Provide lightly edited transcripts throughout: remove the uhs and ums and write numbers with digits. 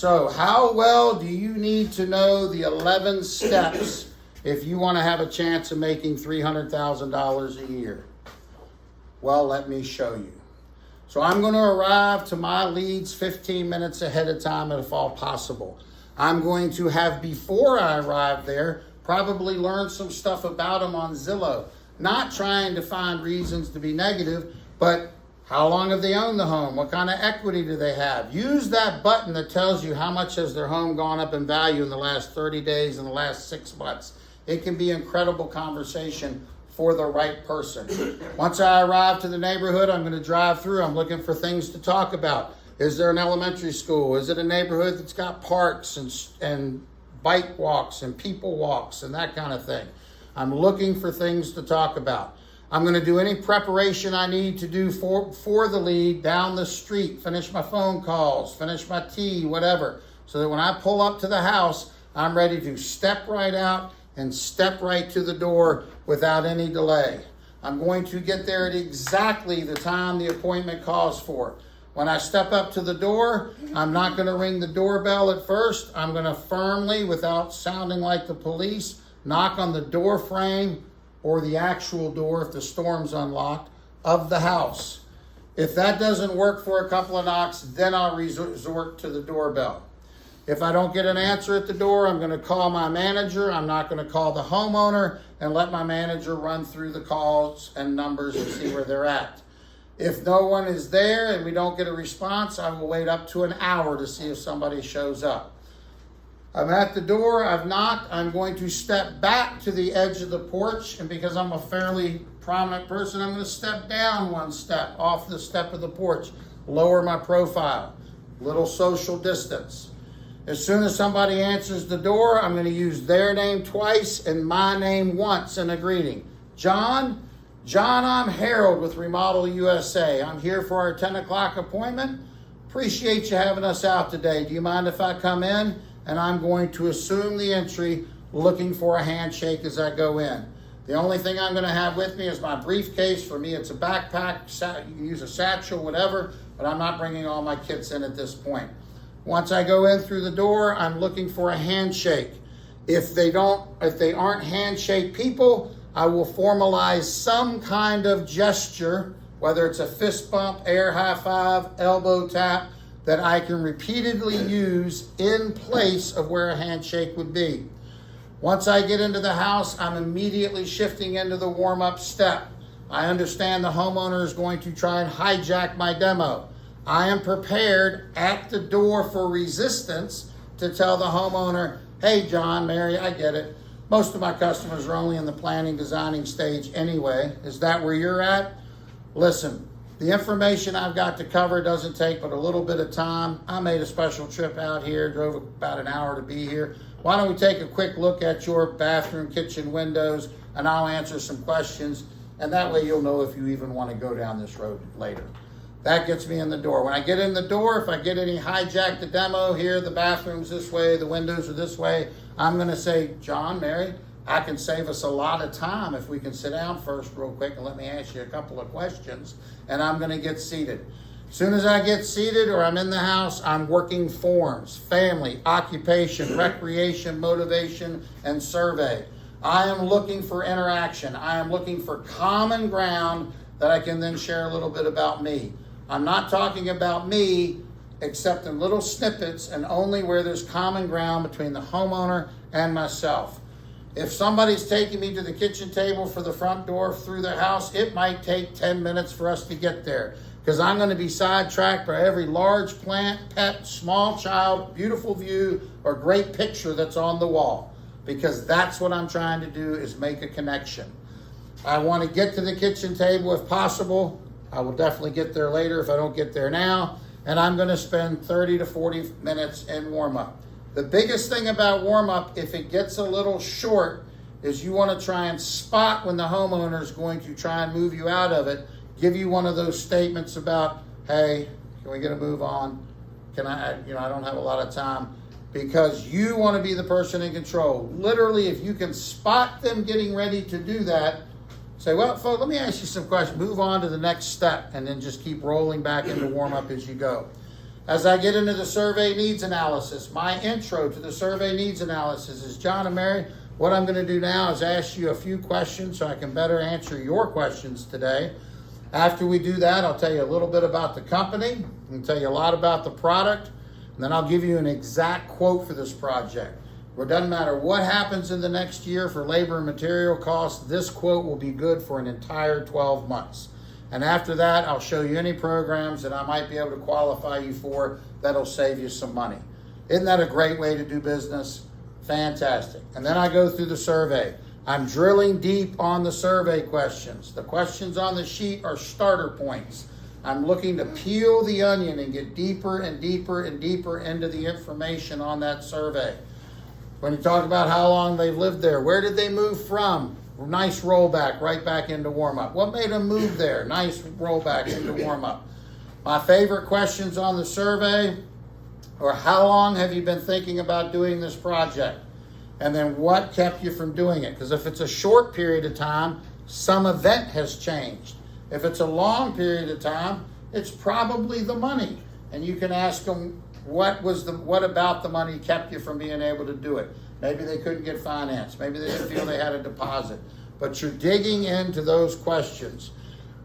So how well do you need to know the 11 steps if you want to have a chance of making $300,000 a year? Well, let me show you. So I'm going to arrive to my leads 15 minutes ahead of time if all possible. I'm going to have, before I arrive there, probably learn some stuff about them on Zillow. Not trying to find reasons to be negative, but how long have they owned the home? What kind of equity do they have? Use that button that tells you how much has their home gone up in value in the last 30 days, in the last 6 months. It can be incredible conversation for the right person. Once I arrive to the neighborhood, I'm going to drive through. I'm looking for things to talk about. Is there an elementary school? Is it a neighborhood that's got parks and bike walks and people walks and that kind of thing? I'm looking for things to talk about. I'm going to do any preparation I need to do for the lead down the street, finish my phone calls, finish my tea, whatever, so that when I pull up to the house, I'm ready to step right out and step right to the door without any delay. I'm going to get there at exactly the time the appointment calls for. When I step up to the door, I'm not going to ring the doorbell at first. I'm going to firmly, without sounding like the police, knock on the door frame or the actual door if the storm's unlocked of the house. If that doesn't work for a couple of knocks, then I'll resort to the doorbell. If I don't get an answer at the door, I'm going to call my manager. I'm not going to call the homeowner and let my manager run through the calls and numbers and see where they're at. If no one is there and we don't get a response, I will wait up to an hour to see if somebody shows up. I'm at the door, I've knocked, I'm going to step back to the edge of the porch, and because I'm a fairly prominent person, I'm going to step down 1 step off the step of the porch, lower my profile, little social distance. As soon as somebody answers the door, I'm going to use their name twice and my name once in a greeting. John, I'm Harold with Remodel USA. I'm here for our 10 o'clock appointment. Appreciate you having us out today. Do you mind if I come in? And I'm going to assume the entry, looking for a handshake as I go in. The only thing I'm going to have with me is my briefcase. For me, it's a backpack. You can use a satchel, whatever, but I'm not bringing all my kits in at this point. Once I go in through the door, I'm looking for a handshake. If they aren't handshake people, I will formalize some kind of gesture, whether it's a fist bump, air high five, elbow tap, that I can repeatedly use in place of where a handshake would be. Once I get into the house, I'm immediately shifting into the warm-up step. I understand the homeowner is going to try and hijack my demo. I am prepared at the door for resistance to tell the homeowner, hey, John, Mary, I get it. Most of my customers are only in the planning, designing stage anyway. Is that where you're at? Listen, the information I've got to cover doesn't take but a little bit of time. I made a special trip out here, drove about an hour to be here. Why don't we take a quick look at your bathroom, kitchen windows, and I'll answer some questions, and that way you'll know if you even want to go down this road later. That gets me in the door. When I get in the door, if I get any hijack the demo here, the bathroom's this way, the windows are this way, I'm going to say, John, Mary, I can save us a lot of time if we can sit down first real quick and let me ask you a couple of questions, and I'm going to get seated. As soon as I get seated or I'm in the house, I'm working forms, family, occupation, recreation, motivation, and survey. I am looking for interaction. I am looking for common ground that I can then share a little bit about me. I'm not talking about me except in little snippets and only where there's common ground between the homeowner and myself. If somebody's taking me to the kitchen table for the front door through the house, it might take 10 minutes for us to get there because I'm going to be sidetracked by every large plant, pet, small child, beautiful view, or great picture that's on the wall, because that's what I'm trying to do, is make a connection. I want to get to the kitchen table if possible. I will definitely get there later if I don't get there now, and I'm going to spend 30 to 40 minutes in warm-up. The biggest thing about warm-up, if it gets a little short, is you want to try and spot when the homeowner is going to try and move you out of it, give you one of those statements about, hey, can we get a move on? I don't have a lot of time, because you want to be the person in control. Literally, if you can spot them getting ready to do that, say, well, folks, let me ask you some questions. Move on to the next step, and then just keep rolling back into warm-up as you go. As I get into the survey needs analysis, my intro to the survey needs analysis is, John and Mary, what I'm going to do now is ask you a few questions so I can better answer your questions today. After we do that, I'll tell you a little bit about the company, and tell you a lot about the product, and then I'll give you an exact quote for this project. It doesn't matter what happens in the next year for labor and material costs, this quote will be good for an entire 12 months. And after that, I'll show you any programs that I might be able to qualify you for that'll save you some money. Isn't that a great way to do business? Fantastic. And then I go through the survey. I'm drilling deep on the survey questions. The questions on the sheet are starter points. I'm looking to peel the onion and get deeper and deeper and deeper into the information on that survey. When you talk about how long they've lived there, where did they move from? Nice rollback right back into warm-up. What made them move there? Nice rollback into warm-up. My favorite questions on the survey are, how long have you been thinking about doing this project? And then what kept you from doing it? Because if it's a short period of time, some event has changed. If it's a long period of time, it's probably the money. And you can ask them, what about the money kept you from being able to do it? Maybe they couldn't get finance. Maybe they didn't feel they had a deposit. But you're digging into those questions.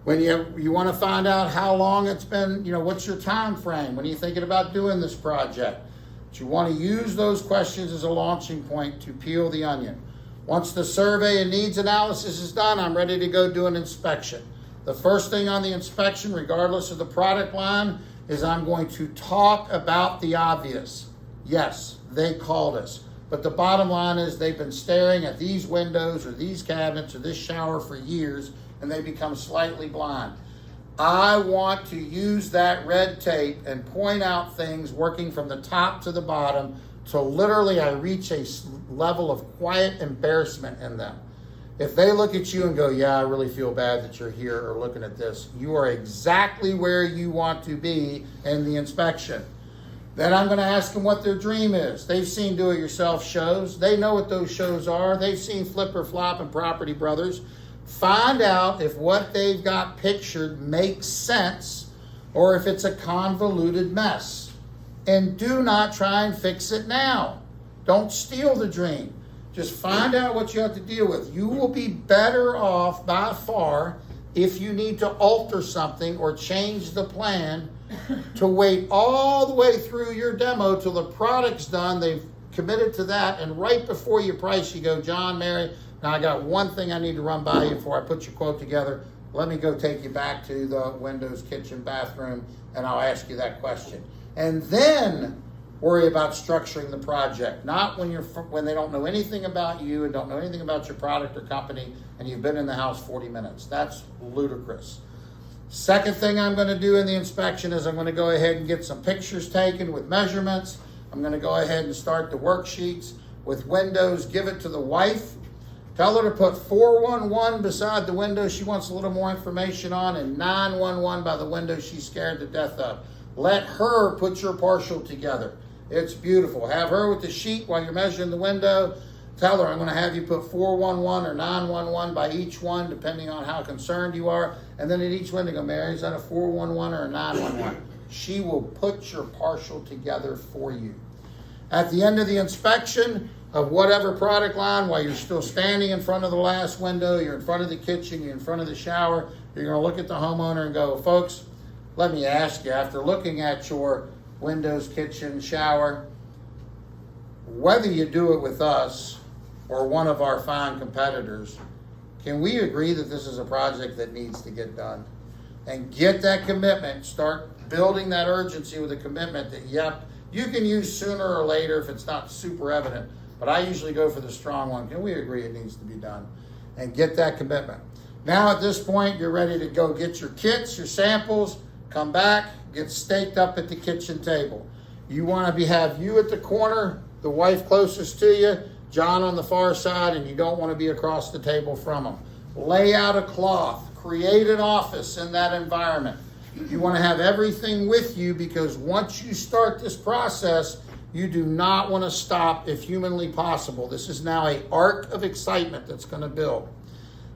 When you want to find out how long it's been, what's your time frame? When are you thinking about doing this project? But you want to use those questions as a launching point to peel the onion. Once the survey and needs analysis is done, I'm ready to go do an inspection. The first thing on the inspection, regardless of the product line, is I'm going to talk about the obvious. Yes, they called us. But the bottom line is they've been staring at these windows or these cabinets or this shower for years, and they become slightly blind. I want to use that red tape and point out things working from the top to the bottom till literally I reach a level of quiet embarrassment in them. If they look at you and go, yeah, I really feel bad that you're here or looking at this, you are exactly where you want to be in the inspection. Then I'm going to ask them what their dream is. They've seen do-it-yourself shows. They know what those shows are. They've seen Flip or Flop and Property Brothers. Find out if what they've got pictured makes sense or if it's a convoluted mess. And do not try and fix it now. Don't steal the dream. Just find out what you have to deal with. You will be better off by far if you need to alter something or change the plan to wait all the way through your demo till the product's done. They've committed to that, and right before you price, you go, John, Mary, now I got one thing I need to run by you before I put your quote together. Let me go take you back to the windows, kitchen, bathroom, and I'll ask you that question. And then worry about structuring the project, not when they don't know anything about you and don't know anything about your product or company and you've been in the house 40 minutes. That's ludicrous. Second thing I'm going to do in the inspection is I'm going to go ahead and get some pictures taken with measurements. I'm going to go ahead and start the worksheets with windows. Give it to the wife. Tell her to put 411 beside the window she wants a little more information on and 911 by the window she's scared to death of. Let her put your partial together. It's beautiful. Have her with the sheet while you're measuring the window. Tell her I'm going to have you put 411 or 911 by each one, depending on how concerned you are. And then at each window, go, Mary, is that a 411 or a 911? She will put your partial together for you. At the end of the inspection of whatever product line, while you're still standing in front of the last window, you're in front of the kitchen, you're in front of the shower, you're going to look at the homeowner and go, folks, let me ask you, after looking at your windows, kitchen, shower, whether you do it with us or one of our fine competitors, can we agree that this is a project that needs to get done? And get that commitment, start building that urgency with a commitment that, yep, you can use sooner or later if it's not super evident, but I usually go for the strong one. Can we agree it needs to be done? And get that commitment. Now at this point, you're ready to go get your kits, your samples, come back, get staked up at the kitchen table. You want to have you at the corner, the wife closest to you, John on the far side, and you don't want to be across the table from them. Lay out a cloth, create an office in that environment. You want to have everything with you because once you start this process, you do not want to stop if humanly possible. This is now an arc of excitement that's going to build.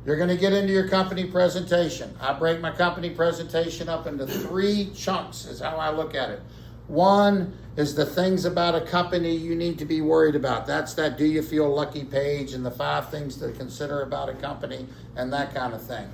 You're going to get into your company presentation. I break my company presentation up into 3 chunks is how I look at it. One is the things about a company you need to be worried about. That's that do you feel lucky page and the 5 things to consider about a company and that kind of thing.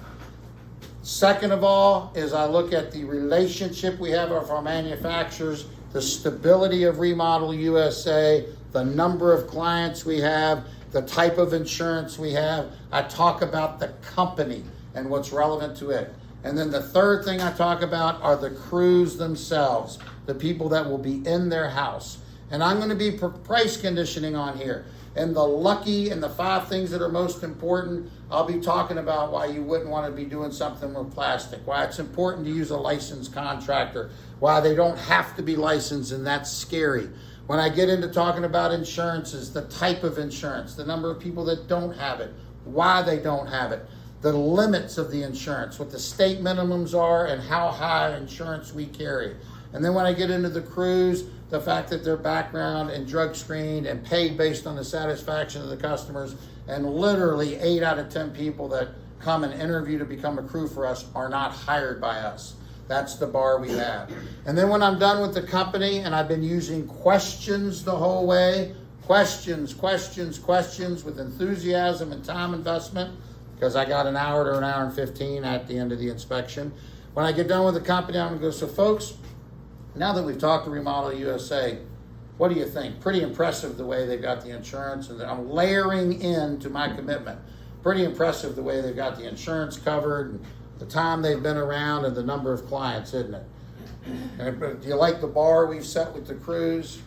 Second of all is I look at the relationship we have with our manufacturers, the stability of Remodel USA, the number of clients we have, the type of insurance we have. I talk about the company and what's relevant to it. And then the third thing I talk about are the crews themselves, the people that will be in their house. And I'm going to be price conditioning on here. And the lucky and the 5 things that are most important, I'll be talking about why you wouldn't want to be doing something with plastic, why it's important to use a licensed contractor, why they don't have to be licensed, and that's scary. When I get into talking about insurances, the type of insurance, the number of people that don't have it, why they don't have it, the limits of the insurance, what the state minimums are, and how high insurance we carry. And then when I get into the crews, the fact that they're background and drug screened and paid based on the satisfaction of the customers, and literally 8 out of 10 people that come and interview to become a crew for us are not hired by us. That's the bar we have. And then when I'm done with the company, and I've been using questions the whole way, questions with enthusiasm and time investment, because I got an hour to an hour and 15 at the end of the inspection. When I get done with the company, I'm gonna go, so folks, now that we've talked to Remodel USA, what do you think? Pretty impressive the way they've got the insurance, and I'm layering into my commitment. Pretty impressive the way they've got the insurance covered, and the time they've been around, and the number of clients, isn't it? And do you like the bar we've set with the crews?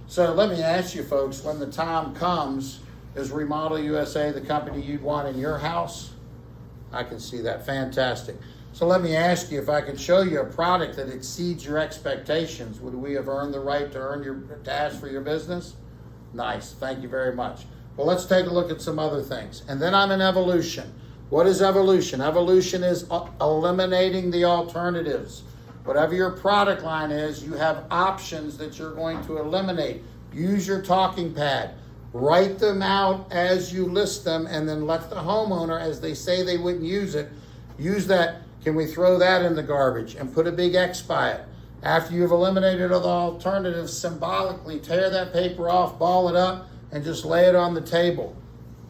So let me ask you folks, when the time comes, is Remodel USA the company you'd want in your house? I can see that. Fantastic. So let me ask you, if I could show you a product that exceeds your expectations, would we have earned the right to ask for your business? Nice. Thank you very much. Well, let's take a look at some other things. And then I'm in evolution. What is evolution? Evolution is eliminating the alternatives. Whatever your product line is, you have options that you're going to eliminate. Use your talking pad. Write them out as you list them, and then let the homeowner, as they say they wouldn't use it, use that. Can we throw that in the garbage and put a big X by it? After you've eliminated all the alternatives, symbolically tear that paper off, ball it up, and just lay it on the table.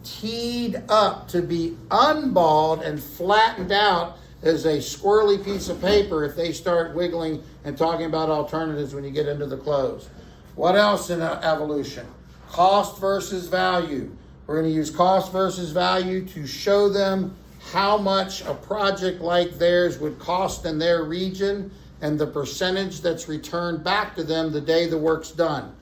Teed up to be unballed and flattened out as a squirrely piece of paper if they start wiggling and talking about alternatives when you get into the close. What else in evolution? Cost versus value. We're going to use cost versus value to show them how much a project like theirs would cost in their region and the percentage that's returned back to them the day the work's done.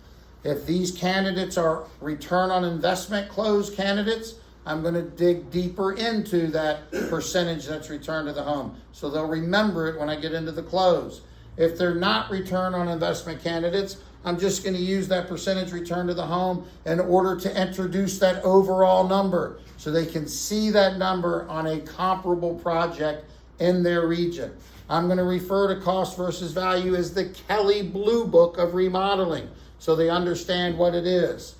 If these candidates are return on investment closed candidates, I'm going to dig deeper into that percentage that's returned to the home, so they'll remember it when I get into the close. If they're not return on investment candidates, I'm just going to use that percentage return to the home in order to introduce that overall number so they can see that number on a comparable project in their region. I'm going to refer to cost versus value as the Kelley Blue Book of remodeling so they understand what it is.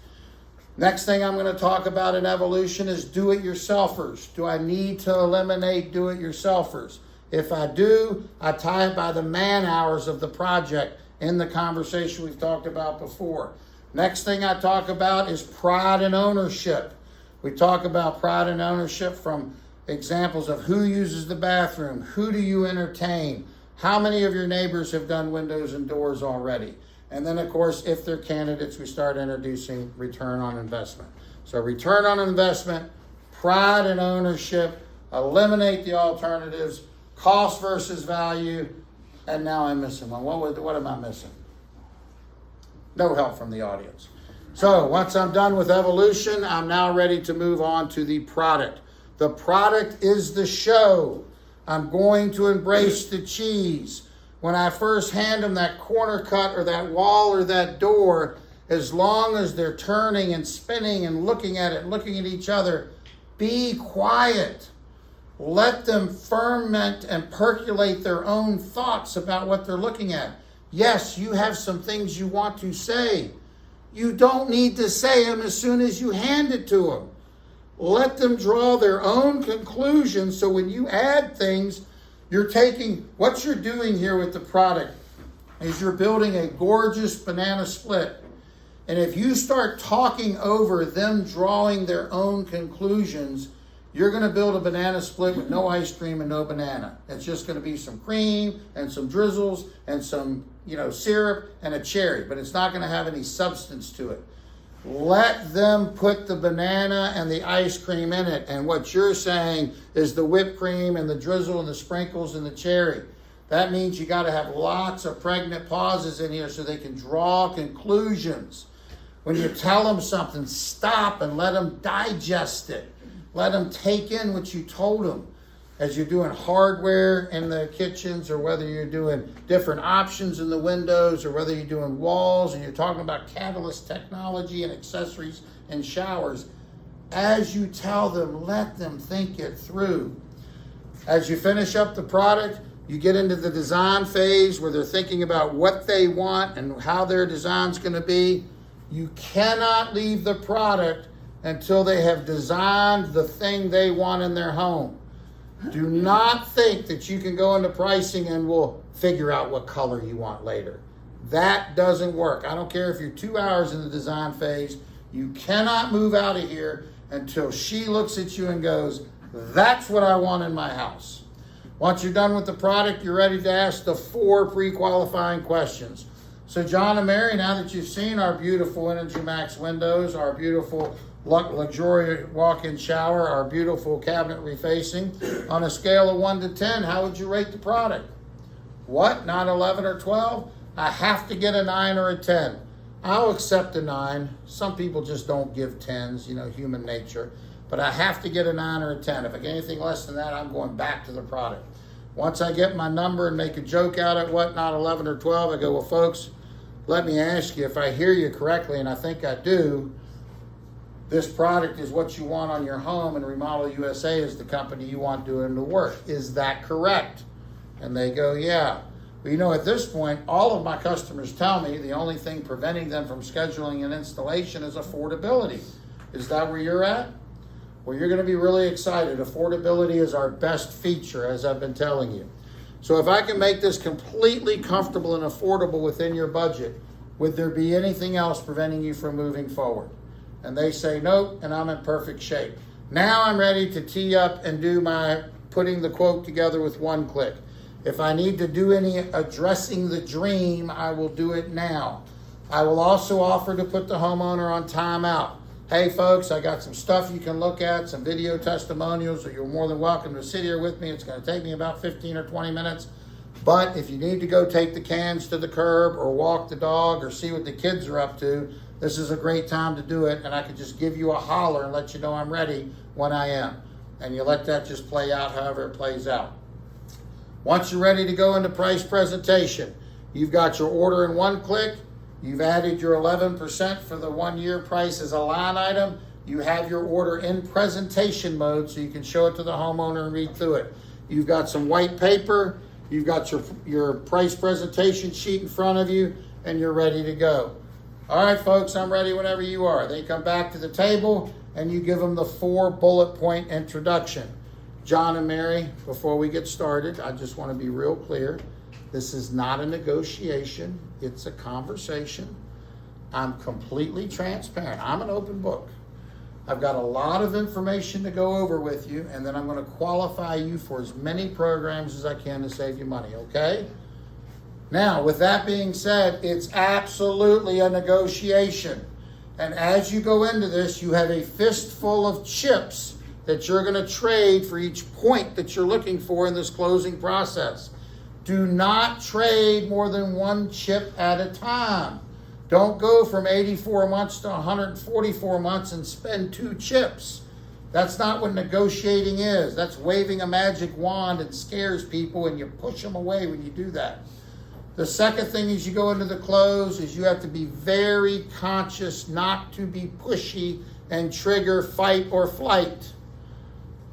Next thing I'm going to talk about in evolution is do-it-yourselfers. Do I need to eliminate do-it-yourselfers? If I do, I tie it by the man hours of the project in the conversation we've talked about before. Next thing I talk about is pride and ownership. We talk about pride and ownership from examples of who uses the bathroom, who do you entertain, how many of your neighbors have done windows and doors already. And then, of course, if they're candidates, we start introducing return on investment. So return on investment, pride and ownership, eliminate the alternatives, cost versus value, and now I'm missing one. What am I missing? No help from the audience. So once I'm done with evolution, I'm now ready to move on to the product. The product is the show. I'm going to embrace the cheese. When I first hand them that corner cut or that wall or that door, as long as they're turning and spinning and looking at it, looking at each other, be quiet. Let them ferment and percolate their own thoughts about what they're looking at. Yes, you have some things you want to say. You don't need to say them as soon as you hand it to them. Let them draw their own conclusions, so when you add things, you're taking what you're doing here with the product. is you're building a gorgeous banana split. And if you start talking over them drawing their own conclusions, you're going to build a banana split with no ice cream and no banana. It's just going to be some cream and some drizzles and some, syrup and a cherry, but it's not going to have any substance to it. Let them put the banana and the ice cream in it. And what you're saying is the whipped cream and the drizzle and the sprinkles and the cherry. That means you got to have lots of pregnant pauses in here so they can draw conclusions. When you tell them something, stop and let them digest it. Let them take in what you told them. As you're doing hardware in the kitchens, or whether you're doing different options in the windows, or whether you're doing walls and you're talking about catalyst technology and accessories and showers, as you tell them, let them think it through. As you finish up the product, you get into the design phase where they're thinking about what they want and how their design's going to be. You cannot leave the product until they have designed the thing they want in their home. Do not think that you can go into pricing and we'll figure out what color you want later. That doesn't work. I don't care if you're 2 hours in the design phase. You cannot move out of here until she looks at you and goes, that's what I want in my house. Once you're done with the product, you're ready to ask the 4 pre-qualifying questions. So John and Mary, now that you've seen our beautiful Energy Max windows, our beautiful luxurious walk-in shower, our beautiful cabinet refacing, on a scale of 1 to 10, how would you rate the product? What, not 11 or 12? I have to get a 9 or a 10. I'll accept a 9. Some people just don't give 10s, human nature. But I have to get a 9 or a 10. If I get anything less than that, I'm going back to the product. Once I get my number and make a joke out of what, not 11 or 12, I go, well, folks, let me ask you, if I hear you correctly, and I think I do, this product is what you want on your home, and Remodel USA is the company you want doing the work. Is that correct? And they go, yeah. Well, at this point, all of my customers tell me the only thing preventing them from scheduling an installation is affordability. Is that where you're at? Well, you're going to be really excited. Affordability is our best feature, as I've been telling you. So if I can make this completely comfortable and affordable within your budget, would there be anything else preventing you from moving forward? And they say, nope, and I'm in perfect shape. Now I'm ready to tee up and do my putting the quote together with one click. If I need to do any addressing the dream, I will do it now. I will also offer to put the homeowner on timeout. Hey folks, I got some stuff you can look at, some video testimonials, or you're more than welcome to sit here with me. It's going to take me about 15 or 20 minutes. But if you need to go take the cans to the curb or walk the dog or see what the kids are up to, this is a great time to do it, and I could just give you a holler and let you know I'm ready when I am. And you let that just play out however it plays out. Once you're ready to go into price presentation, you've got your order in one click. You've added your 11% for the 1 year price as a line item. You have your order in presentation mode so you can show it to the homeowner and read through it. You've got some white paper. You've got your price presentation sheet in front of you, and you're ready to go. All right, folks, I'm ready whenever you are. They come back to the table, and you give them the 4 bullet point introduction. John and Mary, before we get started, I just want to be real clear. This is not a negotiation. It's a conversation. I'm completely transparent. I'm an open book. I've got a lot of information to go over with you, and then I'm going to qualify you for as many programs as I can to save you money, okay? Now, with that being said, it's absolutely a negotiation. And as you go into this, you have a fistful of chips that you're going to trade for each point that you're looking for in this closing process. Do not trade more than 1 chip at a time. Don't go from 84 months to 144 months and spend 2 chips. That's not what negotiating is. That's waving a magic wand and scares people, and you push them away when you do that. The second thing as you go into the close is you have to be very conscious not to be pushy and trigger fight or flight.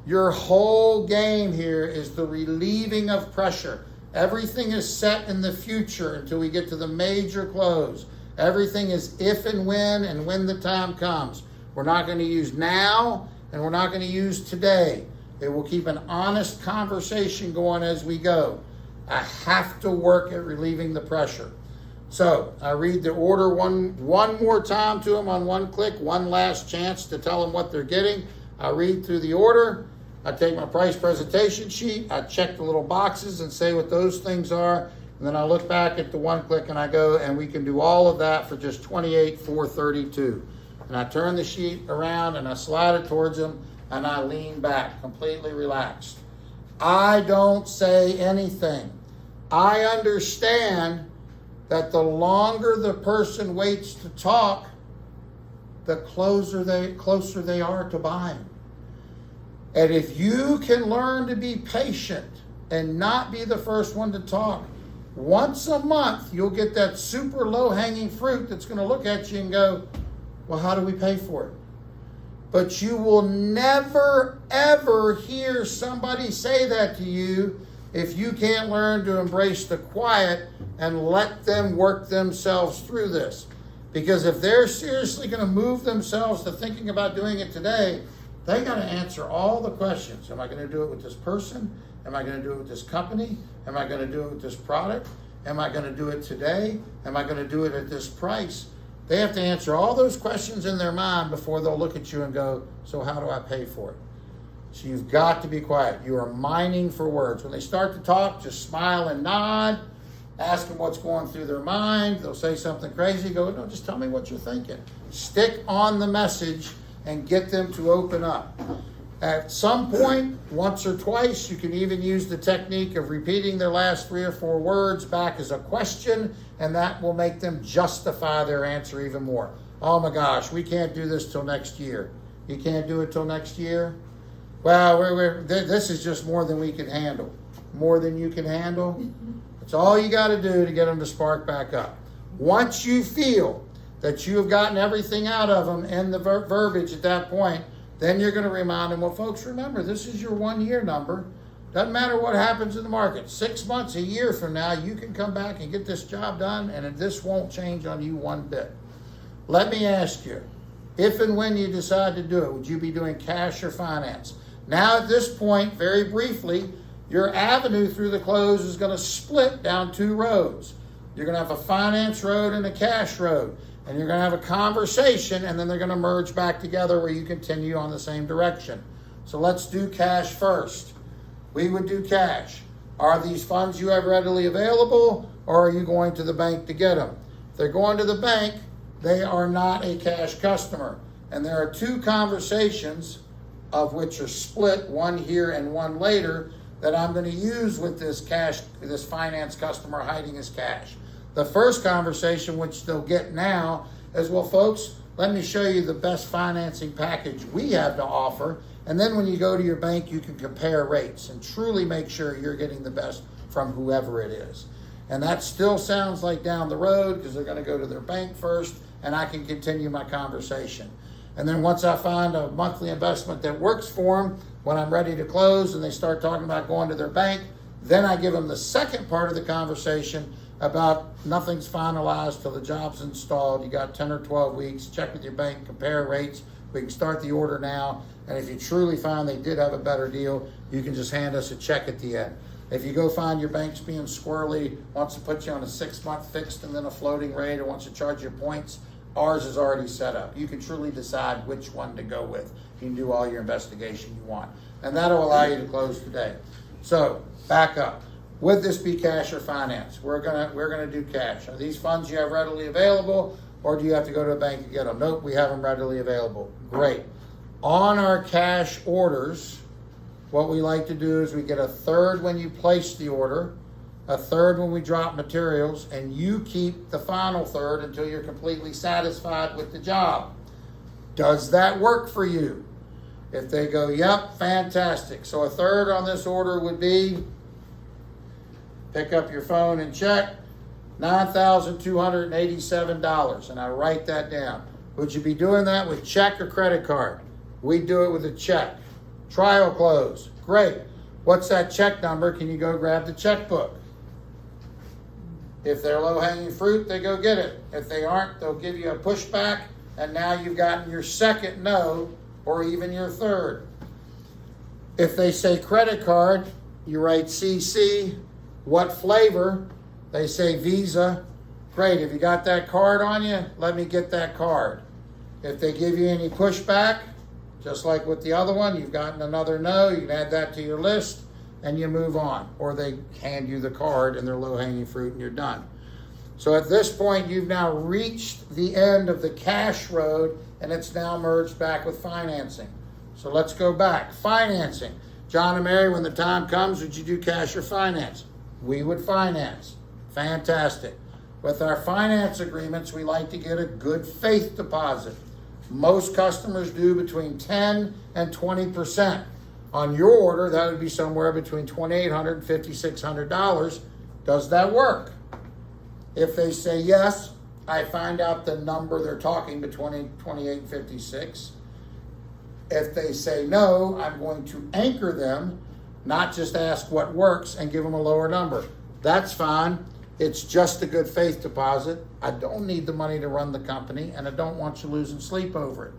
Your whole game here is the relieving of pressure. Everything is set in the future until we get to the major close. Everything is if and when the time comes. We're not going to use now, and we're not going to use today. It will keep an honest conversation going as we go. I have to work at relieving the pressure. So I read the order one more time to them on one click, one last chance to tell them what they're getting. I read through the order. I take my price presentation sheet. I check the little boxes and say what those things are. And then I look back at the one click and I go, and we can do all of that for just $28,432. And I turn the sheet around and I slide it towards them and I lean back, completely relaxed. I don't say anything. I understand that the longer the person waits to talk, the closer they are to buying. And if you can learn to be patient and not be the first one to talk, once a month you'll get that super low-hanging fruit that's going to look at you and go, well, how do we pay for it? But you will never, ever hear somebody say that to you if you can't learn to embrace the quiet and let them work themselves through this. Because if they're seriously going to move themselves to thinking about doing it today, they got to answer all the questions. Am I going to do it with this person? Am I going to do it with this company? Am I going to do it with this product? Am I going to do it today? Am I going to do it at this price? They have to answer all those questions in their mind before they'll look at you and go, so how do I pay for it? So you've got to be quiet. You are mining for words. When they start to talk, just smile and nod. Ask them what's going through their mind. They'll say something crazy. Go, no, just tell me what you're thinking. Stick on the message and get them to open up. At some point, once or twice, you can even use the technique of repeating their last 3 or 4 words back as a question, and that will make them justify their answer even more. Oh my gosh, we can't do this till next year. You can't do it till next year? Well, this is just more than we can handle. More than you can handle? That's all you got to do to get them to spark back up. Once you feel that you have gotten everything out of them in the verbiage at that point, then you're going to remind them, well, folks, remember, this is your 1-year number. Doesn't matter what happens in the market. 6 months, a year from now, you can come back and get this job done, and this won't change on you one bit. Let me ask you, if and when you decide to do it, would you be doing cash or finance? Now, at this point, very briefly, your avenue through the close is going to split down 2 roads. You're going to have a finance road and a cash road. And you're going to have a conversation, and then they're going to merge back together where you continue on the same direction. So let's do cash first. We would do cash. Are these funds you have readily available, or are you going to the bank to get them? If they're going to the bank, they are not a cash customer. And there are 2 conversations, of which are split, one here and one later, that I'm going to use with this finance customer hiding his cash. The first conversation, which they'll get now, is, well, folks, let me show you the best financing package we have to offer. And then when you go to your bank, you can compare rates and truly make sure you're getting the best from whoever it is. And that still sounds like down the road because they're going to go to their bank first, and I can continue my conversation. And then once I find a monthly investment that works for them, when I'm ready to close and they start talking about going to their bank, then I give them the second part of the conversation about nothing's finalized till the job's installed. You got 10 or 12 weeks. Check with your bank, compare rates. We can start the order now. And if you truly find they did have a better deal, you can just hand us a check at the end. If you go find your bank's being squirrely, wants to put you on a 6-month fixed and then a floating rate, or wants to charge you points, ours is already set up. You can truly decide which one to go with. You can do all your investigation you want. And that'll allow you to close today. So, back up. Would this be cash or finance? We're gonna do cash. Are these funds you have readily available, or do you have to go to a bank to get them? Nope, we have them readily available. Great. On our cash orders, what we like to do is we get 1/3 when you place the order, 1/3 when we drop materials, and you keep the final 1/3 until you're completely satisfied with the job. Does that work for you? If they go, yep, fantastic. So 1/3 on this order would be, pick up your phone and check, $9,287, and I write that down. Would you be doing that with check or credit card? We do it with a check. Trial close. Great. What's that check number? Can you go grab the checkbook? If they're low-hanging fruit, they go get it. If they aren't, they'll give you a pushback, and now you've gotten your second no, or even your 3rd. If they say credit card, you write CC, What flavor? They say Visa. Great, if you got that card on you, let me get that card. If they give you any pushback, just like with the other one, you've gotten another no, you can add that to your list and you move on. Or they hand you the card and they're low-hanging fruit and you're done. So at this point, you've now reached the end of the cash road and it's now merged back with financing. So let's go back. Financing. John and Mary, when the time comes, would you do cash or finance? We would finance. Fantastic. With our finance agreements, we like to get a good faith deposit. Most customers do between 10 and 20%. On your order, that would be somewhere between $2,800 and $5,600. Does that work? If they say yes, I find out the number they're talking between 28 and 56. If they say no, I'm going to anchor them, not just ask what works and give them a lower number. That's fine. It's just a good faith deposit. I don't need the money to run the company, and I don't want you losing sleep over it.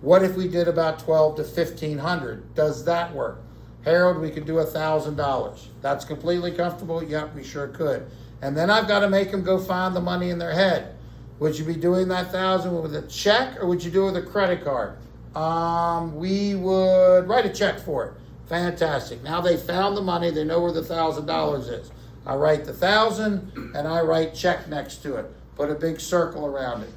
What if we did about $1,200 to $1,500? Does that work? Harold, we could do $1,000. That's completely comfortable? Yep, we sure could. And then I've got to make them go find the money in their head. Would you be doing that $1,000 with a check, or would you do it with a credit card? We would write a check for it. Fantastic. Now they found the money. They know where the $1,000 is. I write the $1,000 and I write check next to it. Put a big circle around it.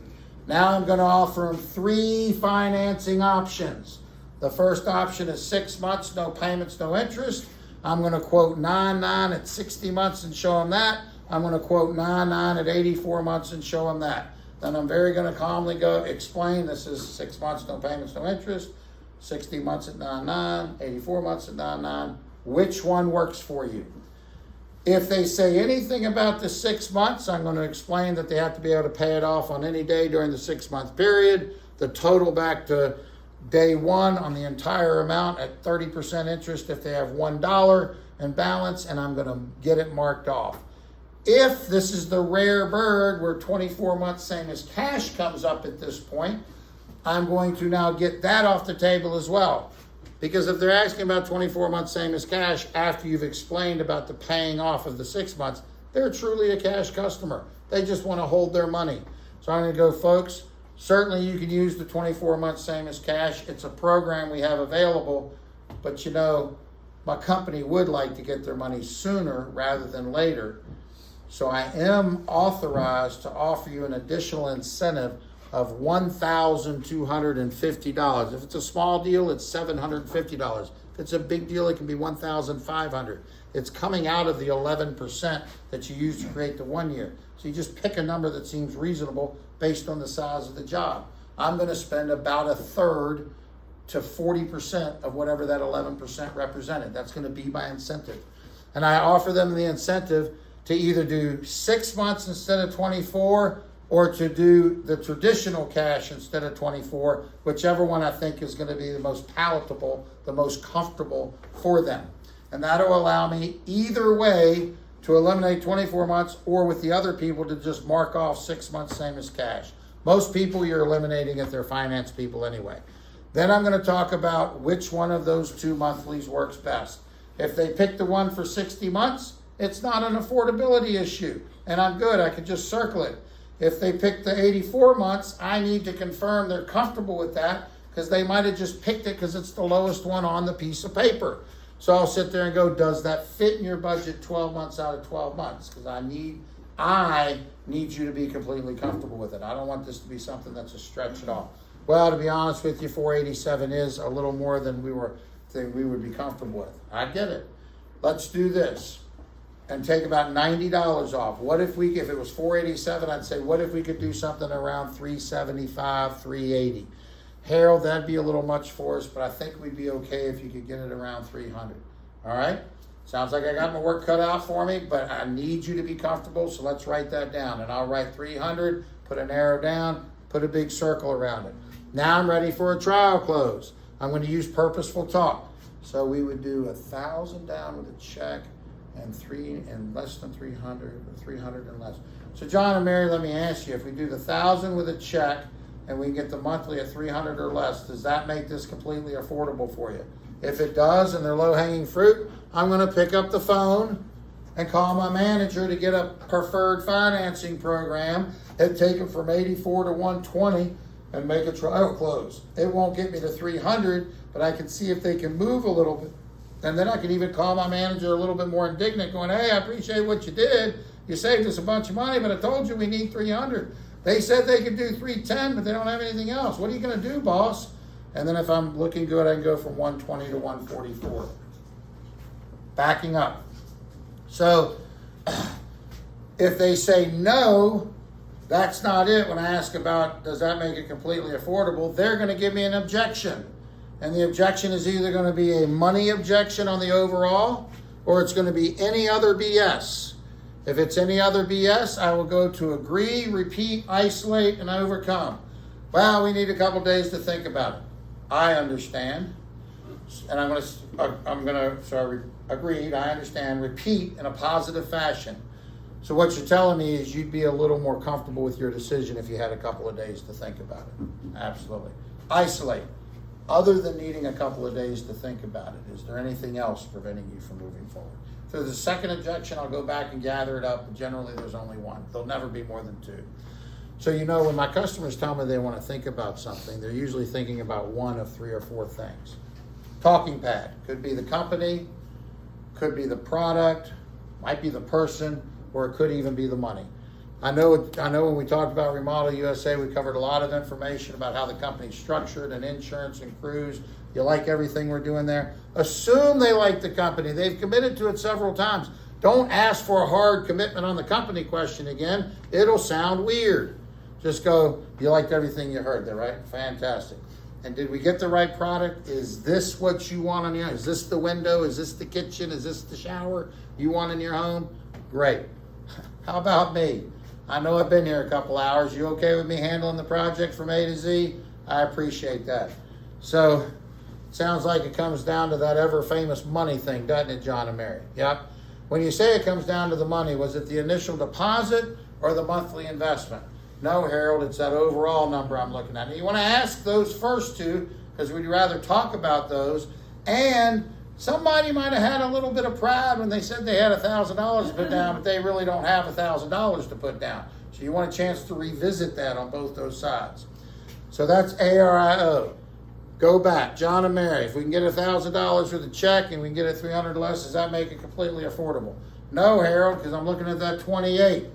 Now I'm going to offer them 3 financing options. The first option is 6 months, no payments, no interest. I'm going to quote 9.9 at 60 months and show them that. I'm going to quote 9.9 at 84 months and show them that. Then I'm very going to calmly go explain this is 6 months, no payments, no interest. 60 months at 9.9, 84 months at 9.9. Which one works for you? If they say anything about the 6 months, I'm going to explain that they have to be able to pay it off on any day during the 6-month period. The total back to day one on the entire amount at 30% interest if they have $1 in balance, and I'm going to get it marked off. If this is the rare bird where 24 months same as cash comes up at this point, I'm going to now get that off the table as well. Because if they're asking about 24 months same as cash after you've explained about the paying off of the 6 months, they're truly a cash customer. They just want to hold their money. So I'm going to go, folks, certainly you can use the 24 months same as cash. It's a program we have available, but you know, my company would like to get their money sooner rather than later. So I am authorized to offer you an additional incentive of $1,250. If it's a small deal, it's $750. If it's a big deal, it can be $1,500. It's coming out of the 11% that you use to create the 1 year. So you just pick a number that seems reasonable based on the size of the job. I'm going to spend about 1/3 to 40% of whatever that 11% represented. That's going to be my incentive. And I offer them the incentive to either do 6 months instead of 24, or to do the traditional cash instead of 24, whichever one I think is going to be the most palatable, the most comfortable for them. And that'll allow me either way to eliminate 24 months, or with the other people to just mark off 6 months same as cash. Most people you're eliminating if they're finance people anyway. Then I'm going to talk about which one of those 2 monthlies works best. If they pick the one for 60 months, it's not an affordability issue, and I'm good. I can just circle it. If they pick the 84 months, I need to confirm they're comfortable with that, because they might have just picked it because it's the lowest one on the piece of paper. So I'll sit there and go, does that fit in your budget 12 months out of 12 months? Because I need you to be completely comfortable with it. I don't want this to be something that's a stretch at all. Well, to be honest with you, 487 is a little more than we would be comfortable with. I get it. Let's do this and take about $90 off. What if it was 487, I'd say, what if we could do something around 375, 380? Harold, that'd be a little much for us, but I think we'd be okay if you could get it around 300. All right? Sounds like I got my work cut out for me, but I need you to be comfortable, so let's write that down. And I'll write 300, put an arrow down, put a big circle around it. Now I'm ready for a trial close. I'm going to use purposeful talk. So we would do 1,000 down with a check, and less than 300, or 300 and less. So John and Mary, let me ask you, if we do the 1,000 with a check and we can get the monthly at 300 or less, does that make this completely affordable for you? If it does and they're low-hanging fruit, I'm going to pick up the phone and call my manager to get a preferred financing program and take them from 84 to 120 and make a trial close. It won't get me to 300, but I can see if they can move a little bit. And then I can even call my manager a little bit more indignant going, hey, I appreciate what you did. You saved us a bunch of money, but I told you we need 300. They said they could do 310, but they don't have anything else. What are you going to do, boss? And then if I'm looking good, I can go from 120 to 144. Backing up. So if they say no, that's not it. When I ask about, does that make it completely affordable, they're going to give me an objection. And the objection is either going to be a money objection on the overall, or it's going to be any other BS. If it's any other BS, I will go to agree, repeat, isolate, and overcome. Well, we need a couple days to think about it. I understand. And agreed, I understand, repeat in a positive fashion. So what you're telling me is you'd be a little more comfortable with your decision if you had a couple of days to think about it. Absolutely. Isolate. Other than needing a couple of days to think about it, is there anything else preventing you from moving forward? If there's a second objection, I'll go back and gather it up, but generally there's only one. There'll never be more than two. So when my customers tell me they want to think about something, they're usually thinking about one of 3 or 4 things. Talking pad. Could be the company, could be the product, might be the person, or it could even be the money. I know when we talked about Remodel USA, we covered a lot of information about how the company's structured and insurance and crews. You like everything we're doing there? Assume they like the company. They've committed to it several times. Don't ask for a hard commitment on the company question again. It'll sound weird. Just go, you liked everything you heard there, right? Fantastic. And did we get the right product? Is this what you want on your home? Is this the window? Is this the kitchen? Is this the shower you want in your home? Great. How about me? I know I've been here a couple hours. You okay with me handling the project from A to Z? I appreciate that. So, it sounds like it comes down to that ever famous money thing, doesn't it, John and Mary? Yep. When you say it comes down to the money, was it the initial deposit or the monthly investment? No, Harold, it's that overall number I'm looking at. And you want to ask those first two because we'd rather talk about those. And somebody might have had a little bit of pride when they said they had $1,000 to put down, but they really don't have $1,000 to put down. So you want a chance to revisit that on both those sides. So that's ARIO. Go back, John and Mary. If we can get $1,000 for the check and we can get it $300 less, does that make it completely affordable? No, Harold, because I'm looking at that 28.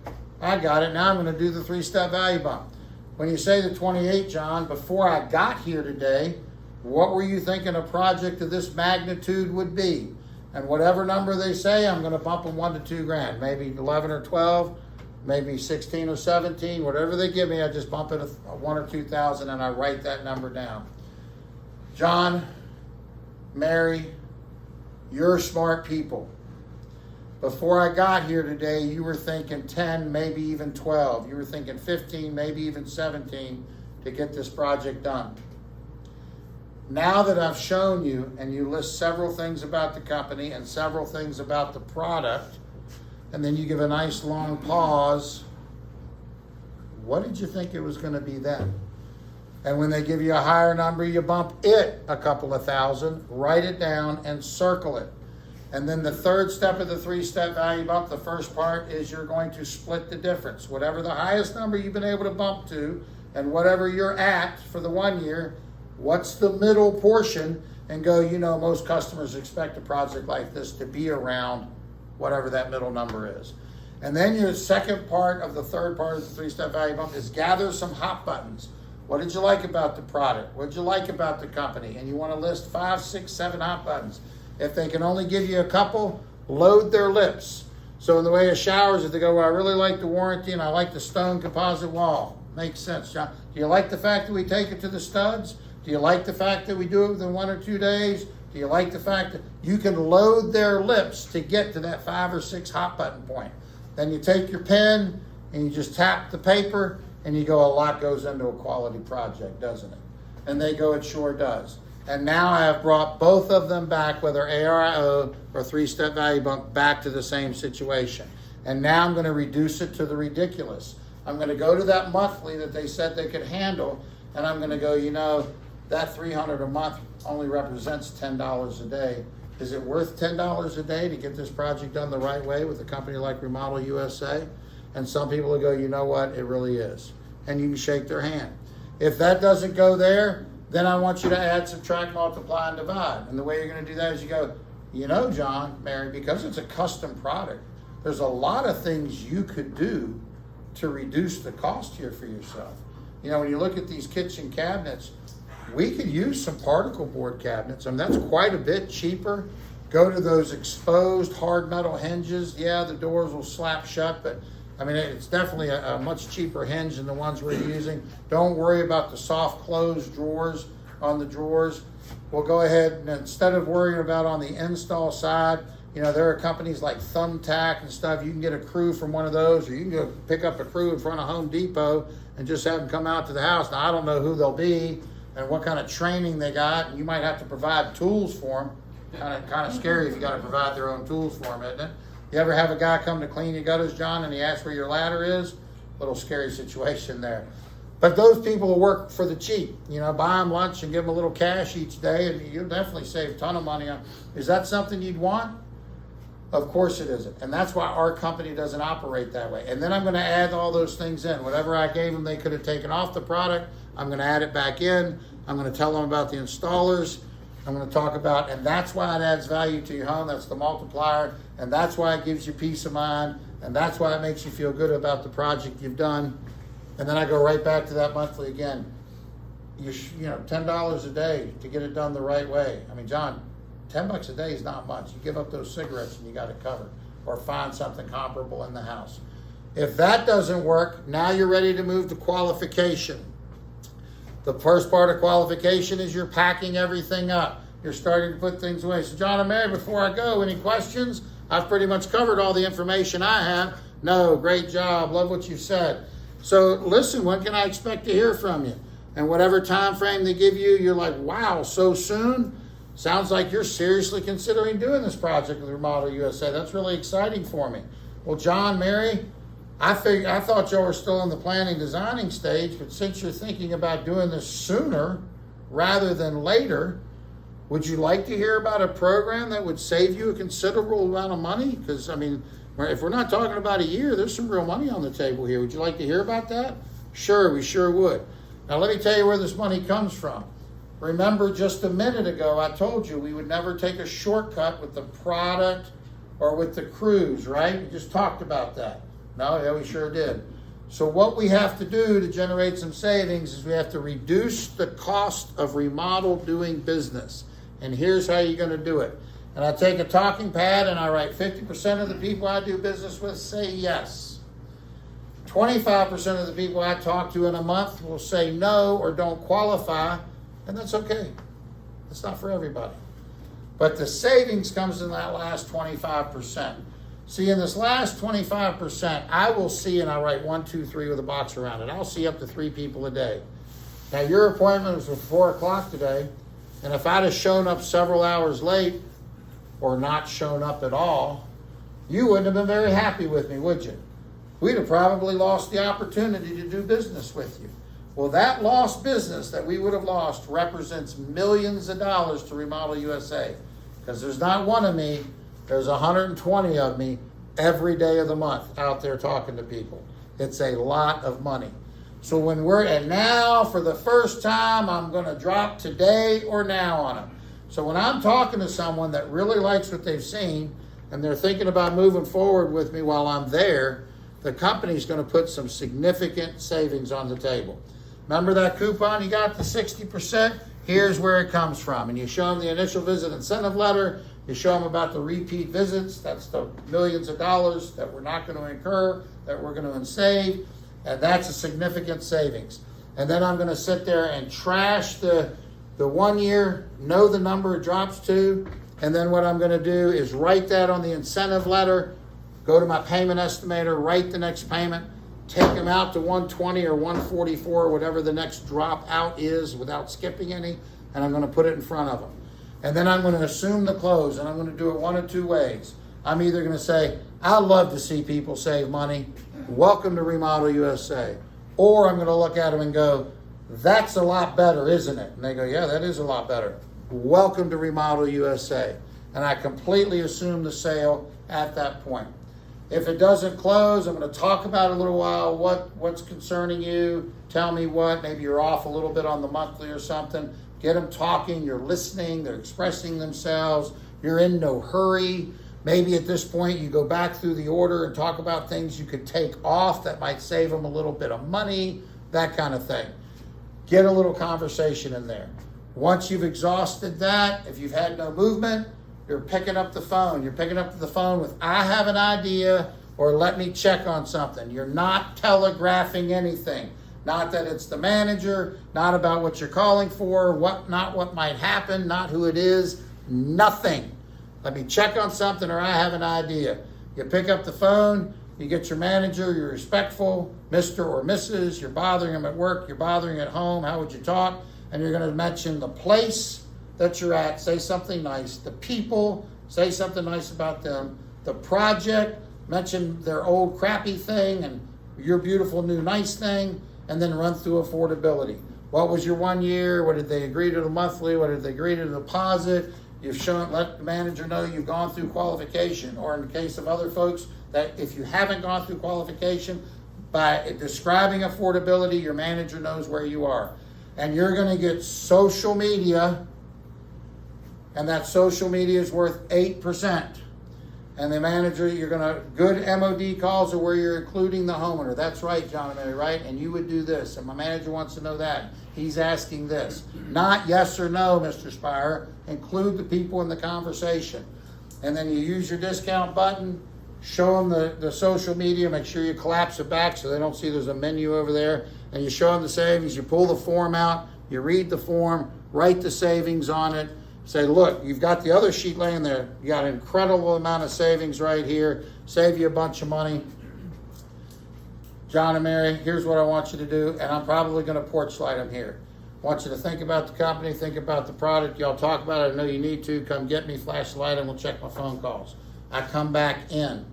I got it. Now I'm going to do the 3-step value bump. When you say the 28, John, before I got here today, what were you thinking a project of this magnitude would be? And whatever number they say, I'm going to bump them $1 to $2 grand, maybe 11 or 12, maybe 16 or 17, whatever they give me, I just bump it a 1 or 2,000 and I write that number down. John, Mary, you're smart people. Before I got here today, you were thinking 10, maybe even 12. You were thinking 15, maybe even 17 to get this project done. Now that I've shown you, and you list several things about the company and several things about the product, and then you give a nice long pause, what did you think it was going to be then? And when they give you a higher number, you bump it a couple of thousand, write it down, and circle it. And then the third step of the 3-step value bump, the first part is you're going to split the difference. Whatever the highest number you've been able to bump to, and whatever you're at for the 1 year, what's the middle portion? And go, most customers expect a project like this to be around whatever that middle number is. And then your second part of the third part of the 3-step value bump is gather some hot buttons. What did you like about the product? What did you like about the company? And you want to list 5, 6, 7 hot buttons. If they can only give you a couple, load their lips. So in the way of showers, if they go, well, I really like the warranty and I like the stone composite wall. Makes sense, John. Do you like the fact that we take it to the studs? Do you like the fact that we do it within 1 or 2 days? Do you like the fact that you can load their lips to get to that 5 or 6 hot button point? Then you take your pen and you just tap the paper and you go, a lot goes into a quality project, doesn't it? And they go, it sure does. And now I have brought both of them back, whether ARIO or 3-step value bump, back to the same situation. And now I'm going to reduce it to the ridiculous. I'm going to go to that monthly that they said they could handle, and I'm going to go, that $300 a month only represents $10 a day. Is it worth $10 a day to get this project done the right way with a company like Remodel USA? And some people will go, you know what, it really is. And you can shake their hand. If that doesn't go there, then I want you to add, subtract, multiply, and divide. And the way you're going to do that is you go, you know, John, Mary, because it's a custom product, there's a lot of things you could do to reduce the cost here for yourself. You know, when you look at these kitchen cabinets, we could use some particle board cabinets. I mean, that's quite a bit cheaper. Go to those exposed hard metal hinges. Yeah, the doors will slap shut, but I mean, it's definitely a much cheaper hinge than the ones we're using. Don't worry about the soft close drawers on the drawers. We'll go ahead and instead of worrying about on the install side, you know, there are companies like Thumbtack and stuff. You can get a crew from one of those, or you can go pick up a crew in front of Home Depot and just have them come out to the house. Now, I don't know who they'll be and what kind of training they got, and you might have to provide tools for them. Kind of scary if you got to provide their own tools for them, isn't it? You ever have a guy come to clean your gutters, John, and he asks where your ladder is? Little scary situation there. But those people will work for the cheap. You know, buy them lunch and give them a little cash each day, and you'll definitely save a ton of money on. Is that something you'd want? Of course it isn't. And that's why our company doesn't operate that way. And then I'm going to add all those things in. Whatever I gave them they could have taken off the product, I'm going to add it back in. I'm going to tell them about the installers. I'm going to talk about, and that's why it adds value to your home. That's the multiplier. And that's why it gives you peace of mind. And that's why it makes you feel good about the project you've done. And then I go right back to that monthly again. You know, $10 a day to get it done the right way. I mean, John, $10 a day is not much. You give up those cigarettes and you got it covered, or find something comparable in the house. If that doesn't work, now you're ready to move to qualification. The first part of qualification is you're packing everything up. You're starting to put things away. So John and Mary, before I go, any questions? I've pretty much covered all the information I have. No, great job. Love what you said. So listen, when can I expect to hear from you? And whatever time frame they give you, you're like, wow, so soon? Sounds like you're seriously considering doing this project with Remodel USA. That's really exciting for me. Well, John, Mary, I thought y'all were still in the planning designing stage, but since you're thinking about doing this sooner rather than later, would you like to hear about a program that would save you a considerable amount of money? Because, I mean, if we're not talking about a year, there's some real money on the table here. Would you like to hear about that? Sure, we sure would. Now, let me tell you where this money comes from. Remember, just a minute ago, I told you we would never take a shortcut with the product or with the crews, right? We just talked about that. No, yeah, we sure did. So what we have to do to generate some savings is we have to reduce the cost of remodel doing business. And here's how you're going to do it. And I take a talking pad and I write 50% of the people I do business with say yes. 25% of the people I talk to in a month will say no or don't qualify. And that's okay. It's not for everybody. But the savings comes in that last 25%. See, in this last 25%, I will see, and I write 1, 2, 3 with a box around it. I'll see up to 3 people a day. Now, your appointment was at 4 o'clock today, and if I'd have shown up several hours late or not shown up at all, you wouldn't have been very happy with me, would you? We'd have probably lost the opportunity to do business with you. Well, that lost business that we would have lost represents millions of dollars to Remodel USA, because there's not one of me, there's 120 of me every day of the month out there talking to people. It's a lot of money. So and now for the first time, I'm going to drop today or now on them. So when I'm talking to someone that really likes what they've seen and they're thinking about moving forward with me while I'm there, the company's going to put some significant savings on the table. Remember that coupon you got, the 60%? Here's where it comes from. And you show them the initial visit incentive letter. You show them about the repeat visits. That's the millions of dollars that we're not going to incur, that we're going to save. And that's a significant savings. And then I'm going to sit there and trash the 1 year, know the number it drops to. And then what I'm going to do is write that on the incentive letter, go to my payment estimator, write the next payment, take them out to 120 or 144, whatever the next drop out is without skipping any, and I'm going to put it in front of them. And then I'm going to assume the close, and I'm going to do it one of two ways. I'm either going to say, I love to see people save money. Welcome to Remodel USA. Or I'm going to look at them and go, that's a lot better, isn't it? And they go, yeah, that is a lot better. Welcome to Remodel USA. and I completely assume the sale at that point. If it doesn't close, I'm going to talk about it a little while. What's concerning you? Tell me what. Maybe you're off a little bit on the monthly or something. Get them talking. You're listening. They're expressing themselves. You're in no hurry. Maybe at this point you go back through the order and talk about things you could take off that might save them a little bit of money, that kind of thing. Get a little conversation in there. Once you've exhausted that, if you've had no movement, you're picking up the phone. You're picking up the phone with, I have an idea, or let me check on something. You're not telegraphing anything. Not that it's the manager, not about what you're calling for, not what might happen, not who it is, nothing. Let me check on something, or I have an idea. You pick up the phone, you get your manager, you're respectful, Mr. or Mrs., you're bothering them at work, you're bothering at home, how would you talk? And you're going to mention the place that you're at, say something nice. The people, say something nice about them. The project, mention their old crappy thing and your beautiful new nice thing, and then run through affordability. What was your 1 year? What did they agree to the monthly? What did they agree to the deposit? You've shown, let the manager know you've gone through qualification, or in the case of other folks, that if you haven't gone through qualification, by describing affordability, your manager knows where you are. And you're going to get social media, and that social media is worth 8%. And the manager, you're going to, good MOD calls are where you're including the homeowner. That's right, John and Mary, right? And you would do this, and my manager wants to know that. He's asking this. Not yes or no, Mr. Spire. Include the people in the conversation. And then you use your discount button, show them the social media, make sure you collapse it back so they don't see there's a menu over there. And you show them the savings, you pull the form out, you read the form, write the savings on it. Say, look, you've got the other sheet laying there. You got an incredible amount of savings right here. Save you a bunch of money. John and Mary, here's what I want you to do, and I'm probably going to porch light them here. I want you to think about the company, think about the product. Y'all talk about it. I know you need to. Come get me, flash the light, and we'll check my phone calls. I come back in.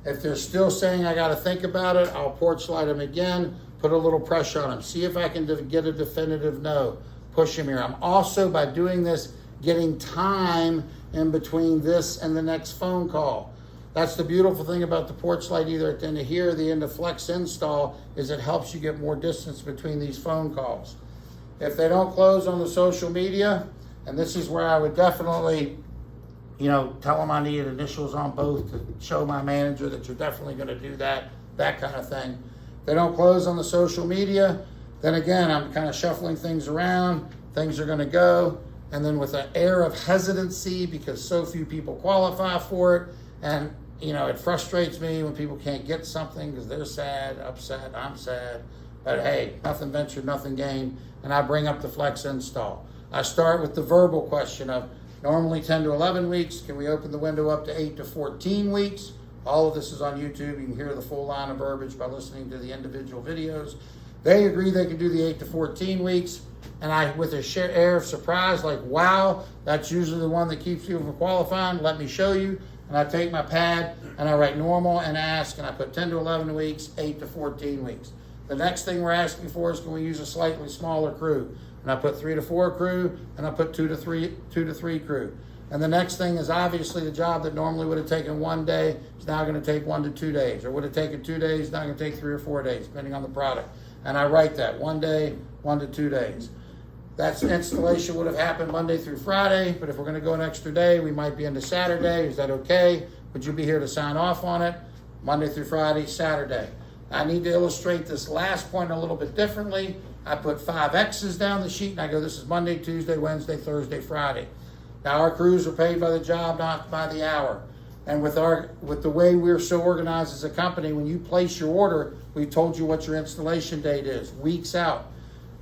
If they're still saying I got to think about it, I'll porch light them again, put a little pressure on them. See if I can get a definitive no. Push them here. I'm also, by doing this, getting time in between this and the next phone call. That's the beautiful thing about the porch light, either at the end of here or the end of Flex Install, is it helps you get more distance between these phone calls. If they don't close on the social media, and this is where I would definitely, tell them I need initials on both to show my manager that you're definitely going to do that kind of thing. If they don't close on the social media, then again, I'm kind of shuffling things around. Things are going to go. And then with an air of hesitancy, because so few people qualify for it, and it frustrates me when people can't get something because they're sad, upset, I'm sad. But hey, nothing ventured, nothing gained. And I bring up the Flex Install. I start with the verbal question of normally 10 to 11 weeks. Can we open the window up to 8 to 14 weeks? All of this is on YouTube. You can hear the full line of verbiage by listening to the individual videos. They agree they can do the 8 to 14 weeks. And I, with a air of surprise, like, wow, that's usually the one that keeps you from qualifying. Let me show you. And I take my pad and I write normal and ask, and I put 10 to 11 weeks, 8 to 14 weeks. The next thing we're asking for is, can we use a slightly smaller crew? And I put 3 to 4 crew, and I put 2 to 3 crew. And the next thing is obviously the job that normally would have taken 1 day is now going to take 1 to 2 days, or would have taken 2 days, now going to take 3 or 4 days, depending on the product. And I write that 1 day, 1 to 2 days. That installation would have happened Monday through Friday, but if we're going to go an extra day, we might be into Saturday. Is that okay? Would you be here to sign off on it? Monday through Friday, Saturday. I need to illustrate this last point a little bit differently. I put 5 X's down the sheet, and I go, this is Monday, Tuesday, Wednesday, Thursday, Friday. Now, our crews are paid by the job, not by the hour. And with the way we're so organized as a company, when you place your order, we've told you what your installation date is, weeks out.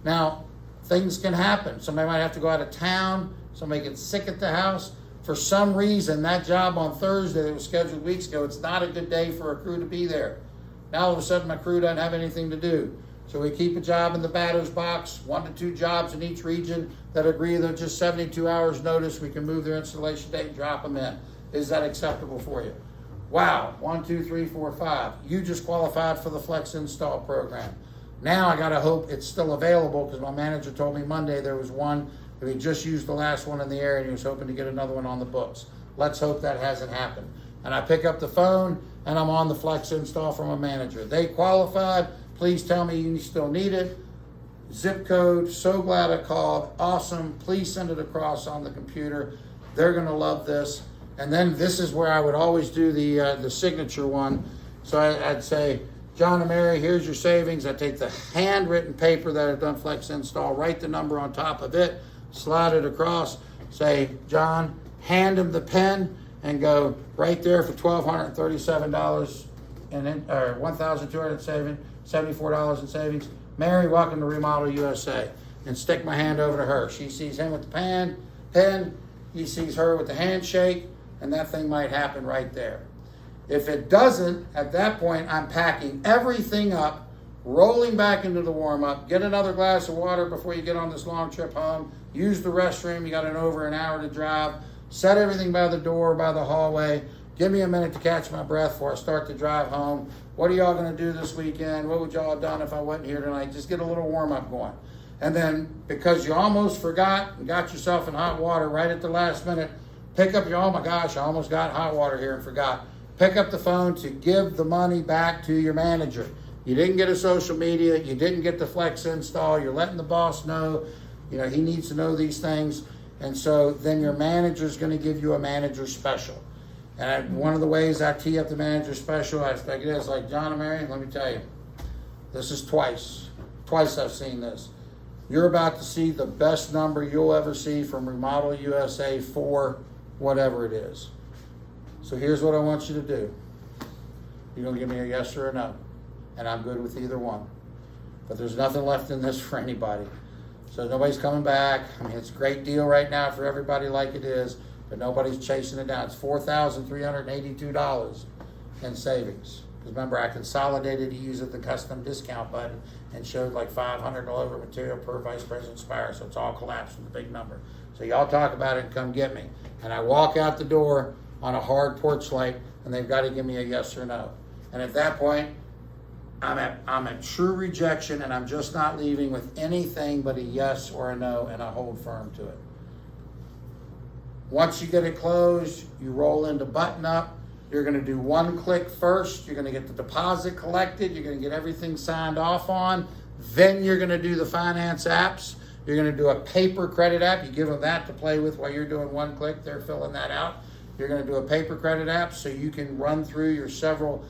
Now, things can happen. Somebody might have to go out of town. Somebody gets sick at the house. For some reason, that job on Thursday that was scheduled weeks ago, it's not a good day for a crew to be there. Now all of a sudden, my crew doesn't have anything to do. So we keep a job in the batter's box, 1 to 2 jobs in each region that agree that just 72 hours notice, we can move their installation date and drop them in. Is that acceptable for you? Wow, 1, 2, 3, 4, 5. You just qualified for the Flex Install program. Now I gotta hope it's still available, because my manager told me Monday there was one that he just used the last one in the area and he was hoping to get another one on the books. Let's hope that hasn't happened. And I pick up the phone and I'm on the Flex install from a manager. They qualified. Please tell me you still need it. Zip code. So glad I called. Awesome. Please send it across on the computer. They're going to love this. And then this is where I would always do the signature one. So I'd say, John and Mary, here's your savings. I take the handwritten paper that I've done Flex install, write the number on top of it, slide it across, say, John, hand him the pen, and go right there for $1,237 or $1,274 in savings. Mary, welcome to Remodel USA. And stick my hand over to her. She sees him with the pen, he sees her with the handshake, and that thing might happen right there. If it doesn't, at that point, I'm packing everything up, rolling back into the warm-up, get another glass of water before you get on this long trip home, use the restroom, you got over an hour to drive, set everything by the door, by the hallway, give me a minute to catch my breath before I start to drive home. What are y'all going to do this weekend? What would y'all have done if I wasn't here tonight? Just get a little warm-up going. And then, because you almost forgot and got yourself in hot water right at the last minute, pick up your, oh my gosh, I almost got hot water here and forgot. Pick up the phone to give the money back to your manager. You didn't get a social media, you didn't get the Flex install, you're letting the boss know, he needs to know these things. And so then your manager's going to give you a manager special. And one of the ways I tee up the manager special, I think it is like, John and Mary, let me tell you, this is twice I've seen this. You're about to see the best number you'll ever see from Remodel USA for whatever it is. So here's what I want you to do. You're going to give me a yes or a no. And I'm good with either one. But there's nothing left in this for anybody. So nobody's coming back. I mean, it's a great deal right now for everybody like it is, but nobody's chasing it down. It's $4,382 in savings. Because remember, I consolidated to use the custom discount button and showed like $500 over material per Vice President Spire. So it's all collapsed with a big number. So y'all talk about it and come get me. And I walk out the door on a hard porch light, and they've got to give me a yes or no. And at that point, I'm at true rejection, and I'm just not leaving with anything but a yes or a no, and I hold firm to it. Once you get it closed, you roll into button up. You're going to do one click first. You're going to get the deposit collected. You're going to get everything signed off on. Then you're going to do the finance apps. You're going to do a paper credit app. You give them that to play with while you're doing one click. They're filling that out. You're going to do a paper credit app so you can run through your several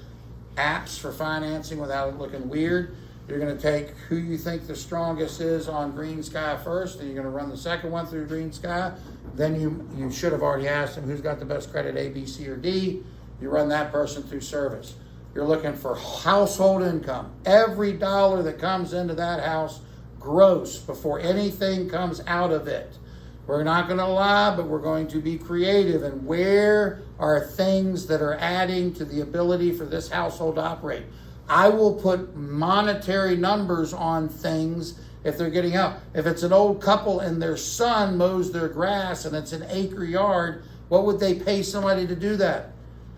apps for financing without it looking weird. You're going to take who you think the strongest is on Green Sky first, and you're going to run the second one through Green Sky. Then you should have already asked them who's got the best credit, A, B, C, or D. You run that person through service. You're looking for household income. Every dollar that comes into that house, gross, before anything comes out of it. We're not going to lie, but we're going to be creative. And where are things that are adding to the ability for this household to operate? I will put monetary numbers on things if they're getting help. If it's an old couple and their son mows their grass and it's an acre yard, what would they pay somebody to do that?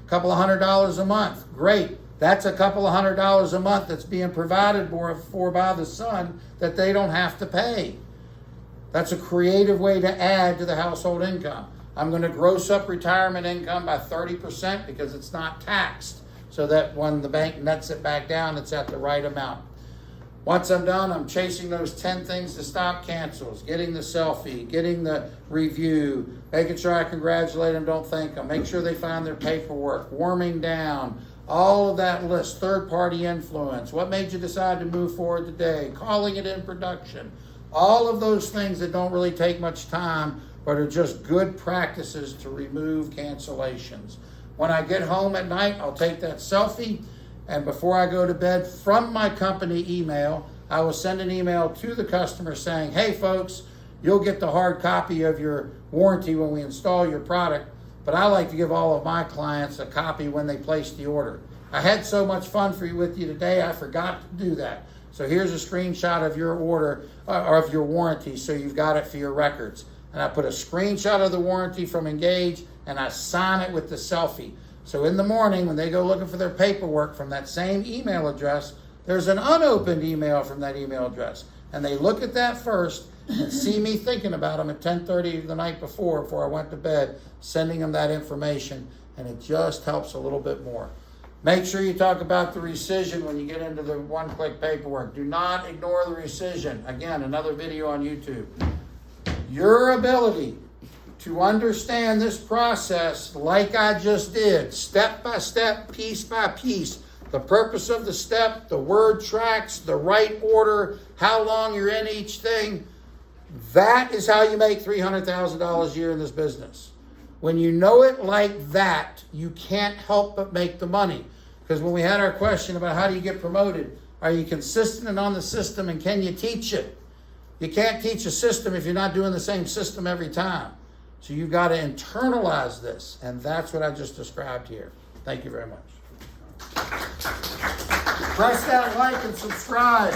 A couple of $100 a month. Great. That's a couple of $100 a month that's being provided for by the son that they don't have to pay. That's a creative way to add to the household income. I'm going to gross up retirement income by 30% because it's not taxed, so that when the bank nets it back down, it's at the right amount. Once I'm done, I'm chasing those 10 things to stop cancels, getting the selfie, getting the review, making sure I congratulate them, don't thank them, make sure they find their paperwork, warming down, all of that list, third-party influence, what made you decide to move forward today, calling it in production. All of those things that don't really take much time, but are just good practices to remove cancellations. When I get home at night, I'll take that selfie, and before I go to bed, from my company email, I will send an email to the customer saying, hey folks, you'll get the hard copy of your warranty when we install your product, but I like to give all of my clients a copy when they place the order. I had so much fun with you today, I forgot to do that. So here's a screenshot of your order, or of your warranty, so you've got it for your records. And I put a screenshot of the warranty from Engage, and I sign it with the selfie. So in the morning, when they go looking for their paperwork from that same email address, there's an unopened email from that email address. and they look at that first and see me thinking about them at 10:30 the night before I went to bed, sending them that information, and it just helps a little bit more. Make sure you talk about the rescission when you get into the one-click paperwork. Do not ignore the rescission. Again, another video on YouTube. Your ability to understand this process like I just did, step by step, piece by piece, the purpose of the step, the word tracks, the right order, how long you're in each thing, that is how you make $300,000 a year in this business. When you know it like that, you can't help but make the money. Because when we had our question about how do you get promoted, are you consistent and on the system, and can you teach it? You can't teach a system if you're not doing the same system every time. So you've got to internalize this, and that's what I just described here. Thank you very much. Press that like and subscribe.